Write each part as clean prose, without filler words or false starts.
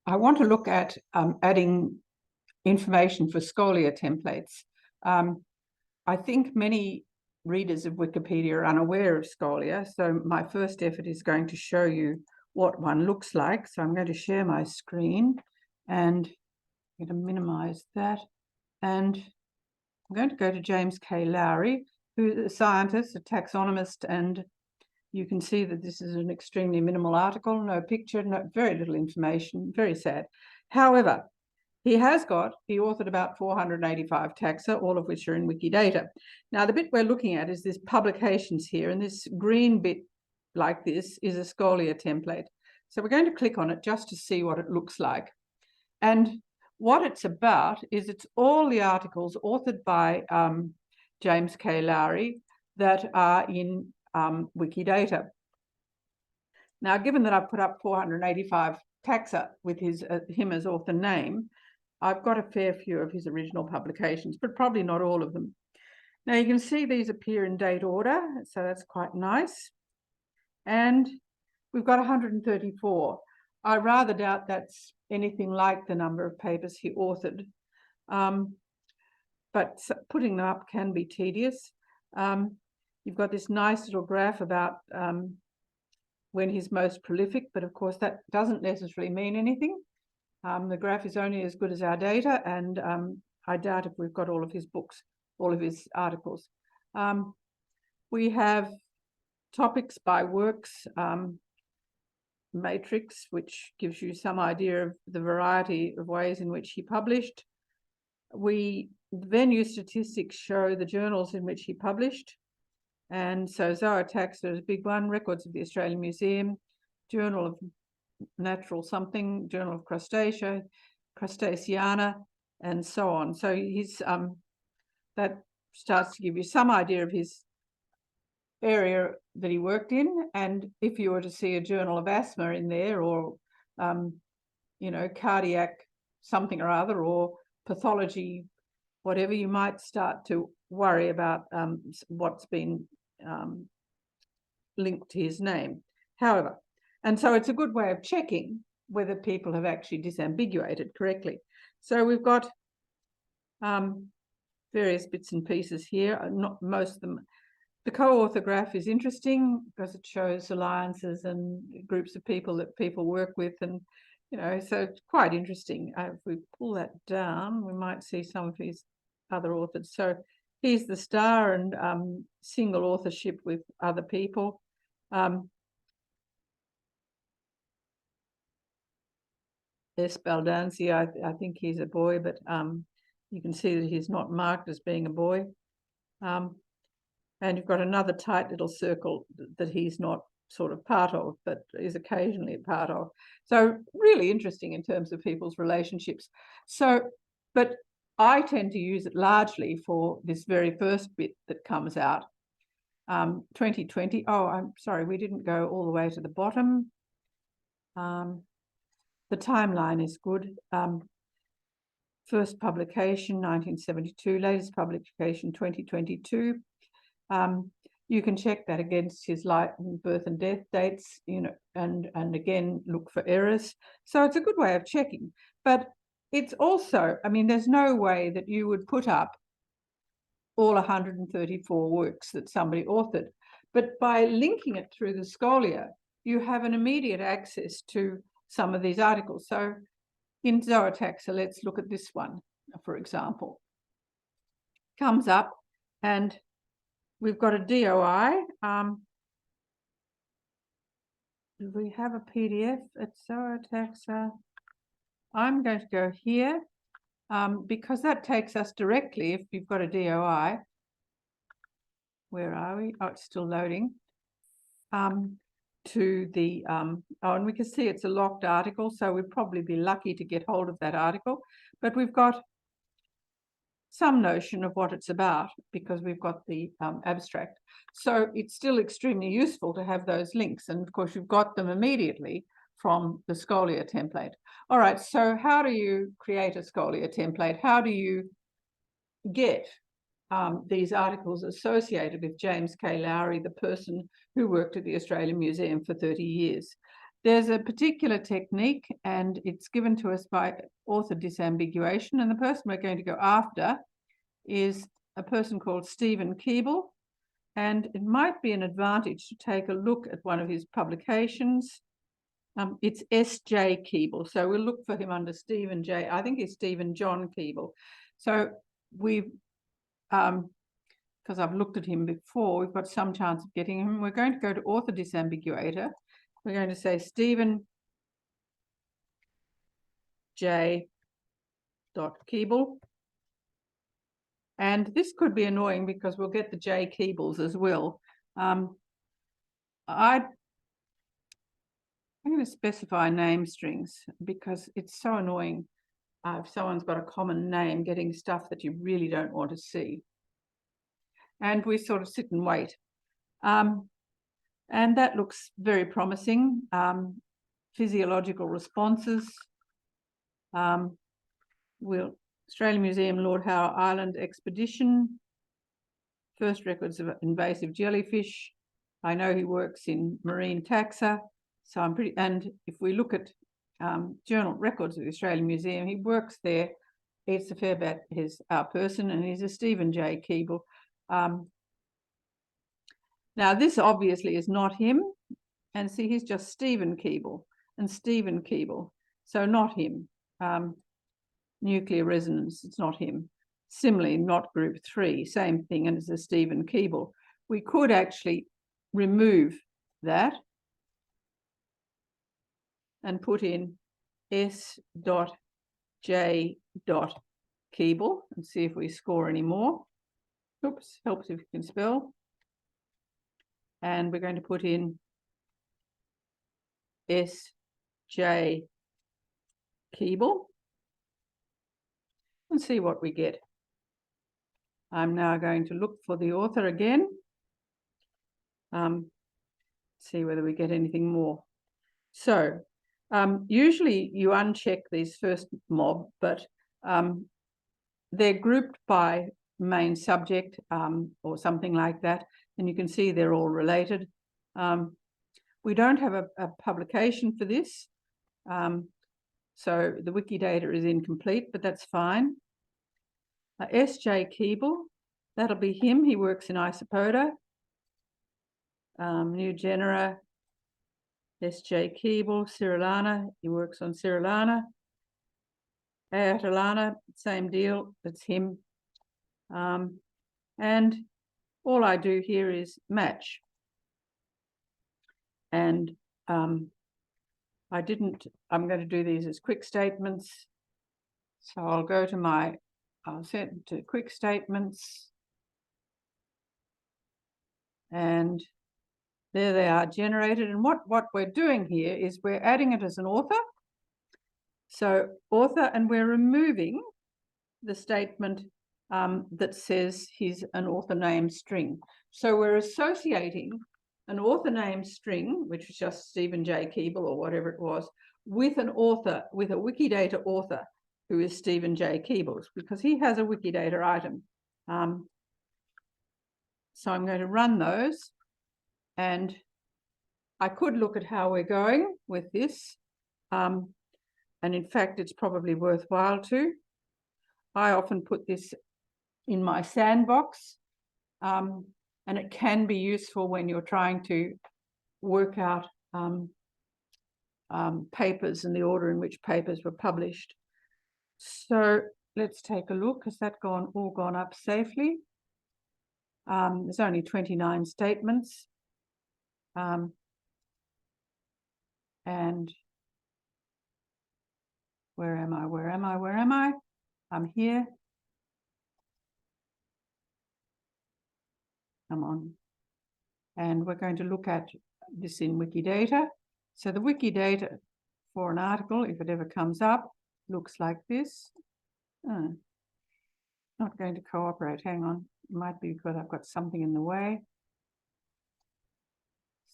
I want to look at adding information for Scholia templates. I think many readers of Wikipedia are unaware of Scholia, so my first effort is going to show you what one looks like. So I'm going to share my screen and I'm going to minimize that. And I'm going to go to James K. Lowry, who's a scientist, a taxonomist, and you can see that this is an extremely minimal article, no picture, very little information, very sad. However, he authored about 485 taxa, all of which are in Wikidata. Now, the bit we're looking at is this publications here, and this green bit like this is a Scholia template. So we're going to click on it just to see what it looks like. And what it's about is it's all the articles authored by James K. Lowry that are in Wikidata. Now, given that I've put up 485 taxa with him as author name, I've got a fair few of his original publications, but probably not all of them. Now, you can see these appear in date order, so that's quite nice. And we've got 134. I rather doubt that's anything like the number of papers he authored, but putting them up can be tedious. You've got this nice little graph about when he's most prolific, but of course that doesn't necessarily mean anything. The graph is only as good as our data, and I doubt if we've got all of his books, all of his articles. We have topics by works, matrix, which gives you some idea of the variety of ways in which he published. Venue statistics show the journals in which he published. And so Zootaxa is a big one, Records of the Australian Museum, Journal of Natural something, Journal of Crustacea, Crustaceana, and so on. So that starts to give you some idea of his area that he worked in. And if you were to see a Journal of Asthma in there, or cardiac something or other, or pathology, whatever, you might start to worry about what's been linked to his name. However, and so it's a good way of checking whether people have actually disambiguated correctly. So we've got various bits and pieces here, not most of them. The co-author graph is interesting because it shows alliances and groups of people that people work with, and so it's quite interesting. If we pull that down, we might see some of his other authors. So he's the star, and single authorship with other people. Baldanzi, I think he's a boy, but you can see that he's not marked as being a boy. And you've got another tight little circle that he's not sort of part of, but is occasionally a part of. So really interesting in terms of people's relationships. But I tend to use it largely for this very first bit that comes out. 2020, oh, I'm sorry, we didn't go all the way to the bottom. The timeline is good. First publication, 1972, latest publication, 2022. You can check that against his birth and death dates, and again, look for errors. So it's a good way of checking. But it's also, there's no way that you would put up all 134 works that somebody authored. But by linking it through the Scholia, you have an immediate access to some of these articles. So in Zootaxa, let's look at this one, for example. Comes up, and we've got a DOI. Do we have a PDF at Zootaxa? I'm going to go here because that takes us directly, if you've got a DOI. Where are we? Oh, it's still loading. To the, and we can see it's a locked article, so we'd probably be lucky to get hold of that article. But we've got some notion of what it's about because we've got the abstract. So it's still extremely useful to have those links. And of course, you've got them immediately from the Scholia template. All right, so how do you create a Scholia template? How do you get these articles associated with James K. Lowry, the person who worked at the Australian Museum for 30 years? There's a particular technique, and it's given to us by author disambiguation, and the person we're going to go after is a person called Stephen Keeble, and it might be an advantage to take a look at one of his publications. It's S.J. Keeble, so we'll look for him under Stephen J. I think it's Stephen John Keeble. So we've, because I've looked at him before, we've got some chance of getting him. We're going to go to author disambiguator. We're going to say Stephen J. Keeble. And this could be annoying because we'll get the J. Keebles as well. I'm going to specify name strings because it's so annoying if someone's got a common name getting stuff that you really don't want to see. And we sort of sit and wait. And that looks very promising. Physiological responses. Australian Museum, Lord Howe Island expedition. First records of invasive jellyfish. I know he works in marine taxa. So I'm pretty, and if we look at journal records of the Australian Museum, he works there. It's a fair bit his person, and he's a Stephen J. Keeble. Now this obviously is not him, and see he's just Stephen Keeble and Stephen Keeble, so not him. Nuclear resonance, it's not him. Similarly, not group 3, same thing, and it's a Stephen Keeble. We could actually remove that and put in S.J. Keeble and see if we score any more. Oops, helps if you can spell. And we're going to put in S.J. Keeble and see what we get. I'm now going to look for the author again. See whether we get anything more. So usually you uncheck these first mob, but they're grouped by main subject or something like that, and you can see they're all related. We don't have a publication for this, so the Wikidata is incomplete, but that's fine. S.J. Keeble, that'll be him. He works in Isopoda. New genera, S.J. Keeble, Cirillana, he works on Cirillana. Aetalana, same deal, it's him. And all I do here is match. And I'm going to do these as quick statements. So I'll go to I'll set to quick statements. And there they are generated. And what we're doing here is we're adding it as an author. So author, and we're removing the statement that says he's an author name string. So we're associating an author name string, which is just Stephen J. Keeble or whatever it was, with an author, with a Wikidata author who is Stephen J. Keeble, because he has a Wikidata item. So I'm going to run those, and I could look at how we're going with this. And in fact, it's probably worthwhile to. I often put this in my sandbox, and it can be useful when you're trying to work out papers and the order in which papers were published. So let's take a look. Has that all gone up safely? There's only 29 statements. And where am I? I'm here. Come on. And we're going to look at this in Wikidata. So the Wikidata for an article, if it ever comes up, looks like this. Not going to cooperate. Hang on. It might be because I've got something in the way.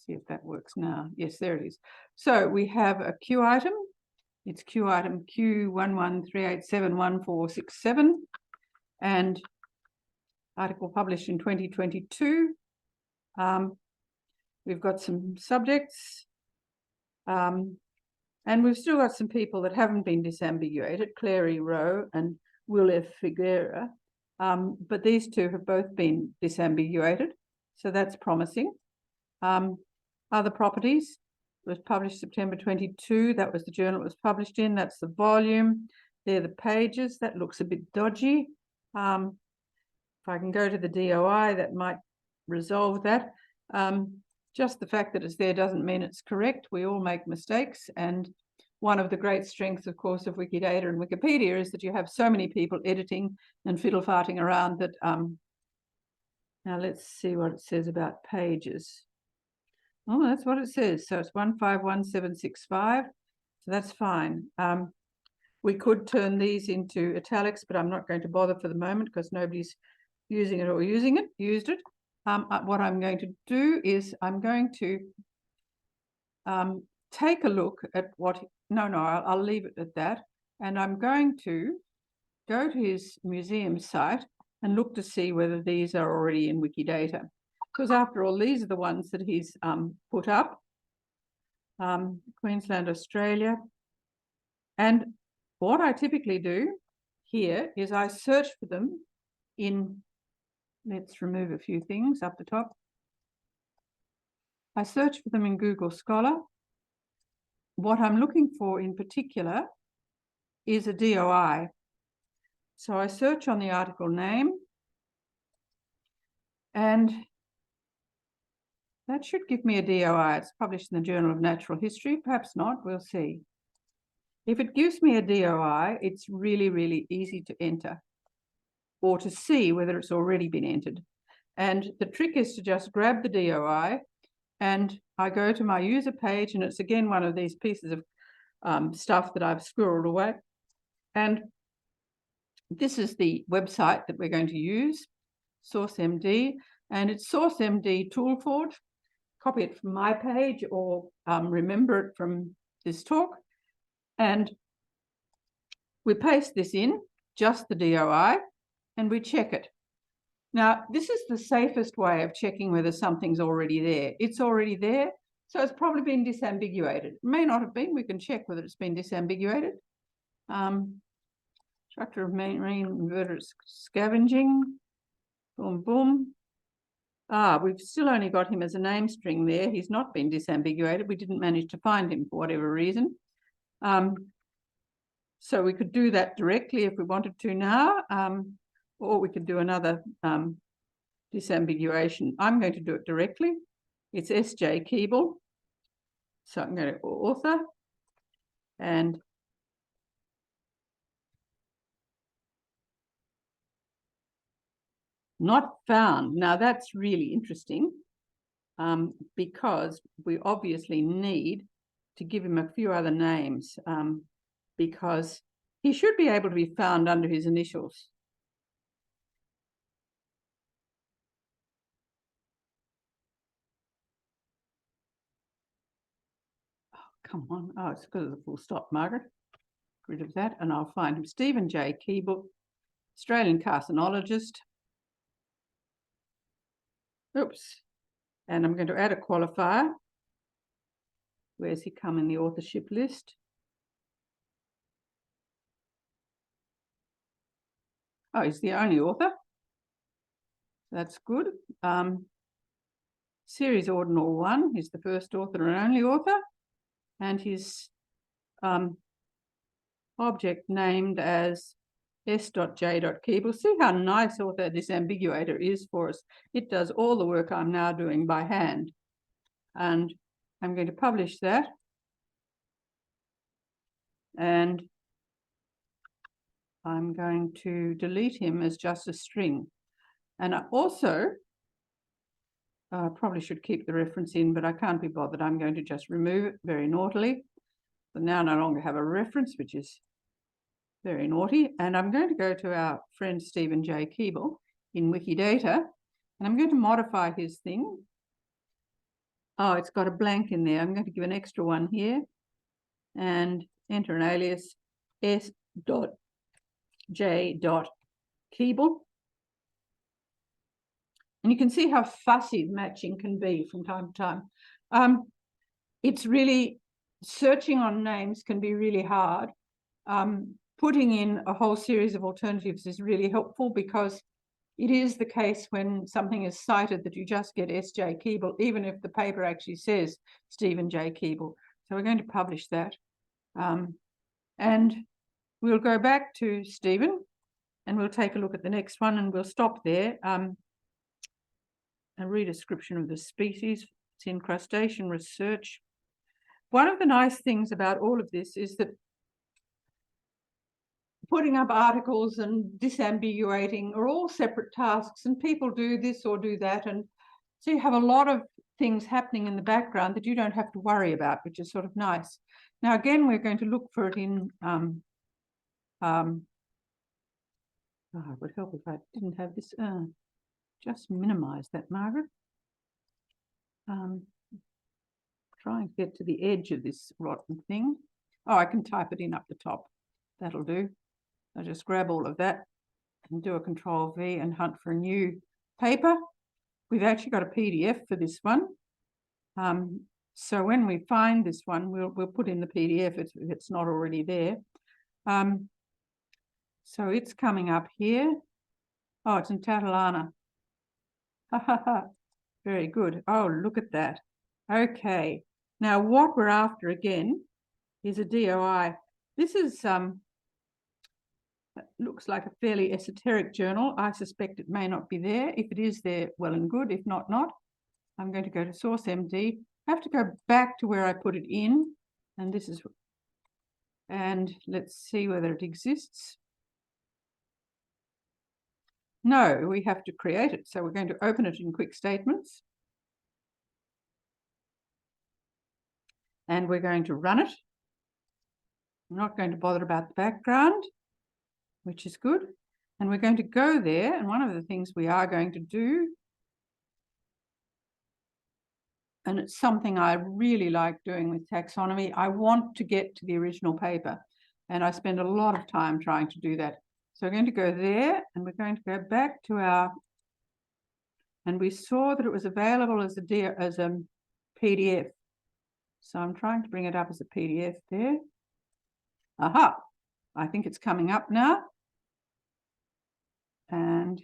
See if that works now. Yes, there it is. So we have a Q item. It's Q item Q11387147, and article published in 2022. We've got some subjects. And we've still got some people that haven't been disambiguated, Clary Rowe and Will F. Figuera, but these two have both been disambiguated, so that's promising. Other properties was published September 22. That was the journal it was published in. That's the volume. They're the pages. That looks a bit dodgy. If I can go to the DOI, that might resolve that. Just the fact that it's there doesn't mean it's correct. We all make mistakes. And one of the great strengths, of course, of Wikidata and Wikipedia is that you have so many people editing and fiddle-farting around that. Now let's see what it says about pages. Oh, that's what it says. So it's 151765. So that's fine. We could turn these into italics, but I'm not going to bother for the moment because nobody's using it or used it. What I'm going to do is I'm going to take a look at what, I'll leave it at that. And I'm going to go to his museum site and look to see whether these are already in Wikidata. Because after all, these are the ones that he's put up. Queensland, Australia. And what I typically do here is I search for them in, let's remove a few things up the top. I search for them in Google Scholar. What I'm looking for in particular is a DOI. So I search on the article name, and that should give me a DOI. It's published in the Journal of Natural History. Perhaps not, we'll see. If it gives me a DOI, it's really, really easy to enter or to see whether it's already been entered. And the trick is to just grab the DOI, and I go to my user page, and it's again one of these pieces of stuff that I've squirreled away. And this is the website that we're going to use, SourceMD, and it's SourceMD Toolforge. Copy it from my page or remember it from this talk. And we paste this in, just the DOI, and we check it. Now, this is the safest way of checking whether something's already there. It's already there, so it's probably been disambiguated. It may not have been. We can check whether it's been disambiguated. Structure of marine invertebrate scavenging. Boom, boom. We've still only got him as a name string there. He's not been disambiguated. We didn't manage to find him for whatever reason. So we could do that directly if we wanted to now, or we could do another disambiguation. I'm going to do it directly. It's S.J. Keeble. So I'm going to author and not found. Now that's really interesting because we obviously need to give him a few other names because he should be able to be found under his initials. Oh, come on. Oh, it's because of the full stop, Margaret. Get rid of that, and I'll find him. Stephen J. Keeble, Australian carcinologist. Oops. And I'm going to add a qualifier. Where's he come in the authorship list? Oh, he's the only author. That's good. Series Ordinal 1, he's the first author and only author. And his object named as S.J. Keeble. See how nice author disambiguator is for us. It does all the work I'm now doing by hand. And I'm going to publish that. And I'm going to delete him as just a string. And I also probably should keep the reference in, but I can't be bothered. I'm going to just remove it very naughtily. So now I no longer have a reference, which is very naughty. And I'm going to go to our friend Stephen J. Keeble in Wikidata, and I'm going to modify his thing. Oh, it's got a blank in there. I'm going to give an extra one here and enter an alias S.J. Keeble. And you can see how fussy matching can be from time to time. It's really searching on names can be really hard. Putting in a whole series of alternatives is really helpful, because it is the case when something is cited that you just get S.J. Keeble, even if the paper actually says Stephen J. Keeble. So we're going to publish that. And we'll go back to Stephen and we'll take a look at the next one, and we'll stop there. A redescription of the species. It's in crustacean research. One of the nice things about all of this is that putting up articles and disambiguating are all separate tasks, and people do this or do that, and so you have a lot of things happening in the background that you don't have to worry about, which is sort of nice. Now again, we're going to look for it in it would help if I didn't have this. Just minimize that, Margaret. Try and get to the edge of this rotten thing. Oh, I can type it in up the top. That'll do. I'll just grab all of that and do a Control-V and hunt for a new paper. We've actually got a PDF for this one. So when we find this one, we'll put in the PDF if it's not already there. So it's coming up here. Oh, it's in Tatalana. Ha ha ha. Very good. Oh, look at that. Okay. Now what we're after again is a DOI. This is looks like a fairly esoteric journal. I suspect it may not be there. If it is there, well and good. If not, not. I'm going to go to SourceMD. I have to go back to where I put it in, and this is, and let's see whether it exists. No, we have to create it. So we're going to open it in Quick Statements. And we're going to run it. I'm not going to bother about the background, which is good. And we're going to go there. And one of the things we are going to do, and it's something I really like doing with taxonomy, I want to get to the original paper. And I spend a lot of time trying to do that. So we're going to go there, and we're going to go back to our, and we saw that it was available as a PDF. So I'm trying to bring it up as a PDF there. Aha, I think it's coming up now. And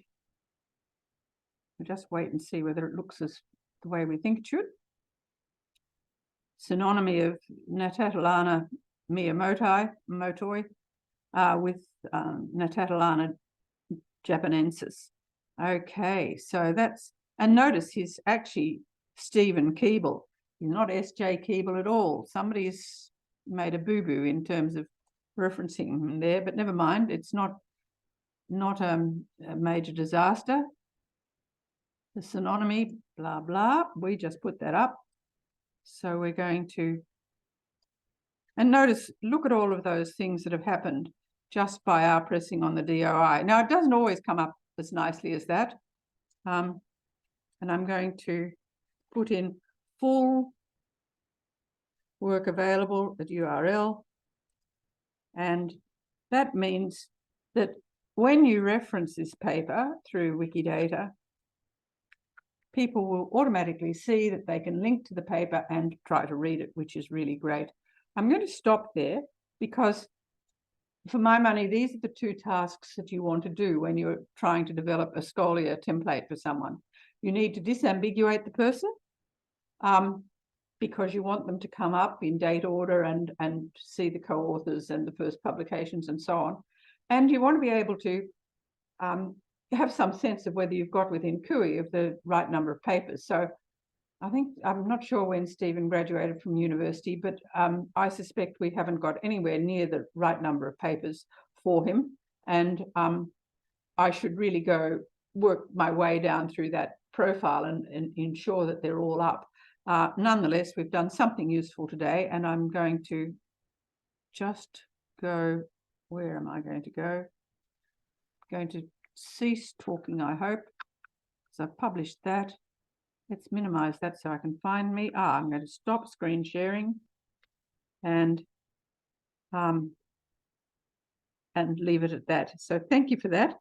we'll just wait and see whether it looks as the way we think it should. Synonymy of Natatalana motoi with Natatalana japanensis. Okay, so that's, and notice he's actually Stephen Keeble. He's not S.J. Keeble at all. Somebody's made a boo-boo in terms of referencing him there, but never mind. It's not a major disaster. The synonymy, blah, blah. We just put that up. So we're going to, and notice, look at all of those things that have happened just by our pressing on the DOI. Now, it doesn't always come up as nicely as that. And I'm going to put in full work available at URL. And that means that when you reference this paper through Wikidata, people will automatically see that they can link to the paper and try to read it, which is really great. I'm going to stop there because, for my money, these are the two tasks that you want to do when you're trying to develop a Scholia template for someone. You need to disambiguate the person because you want them to come up in date order and see the co-authors and the first publications and so on. And you want to be able to have some sense of whether you've got within CUI of the right number of papers. So I think, I'm not sure when Stephen graduated from university, but I suspect we haven't got anywhere near the right number of papers for him. And I should really go work my way down through that profile and ensure that they're all up. Nonetheless, we've done something useful today, and I'm going to just go, where am I going to go? I'm going to cease talking, I hope. So I've published that. Let's minimize that so I can find me. I'm going to stop screen sharing and leave it at that. So thank you for that.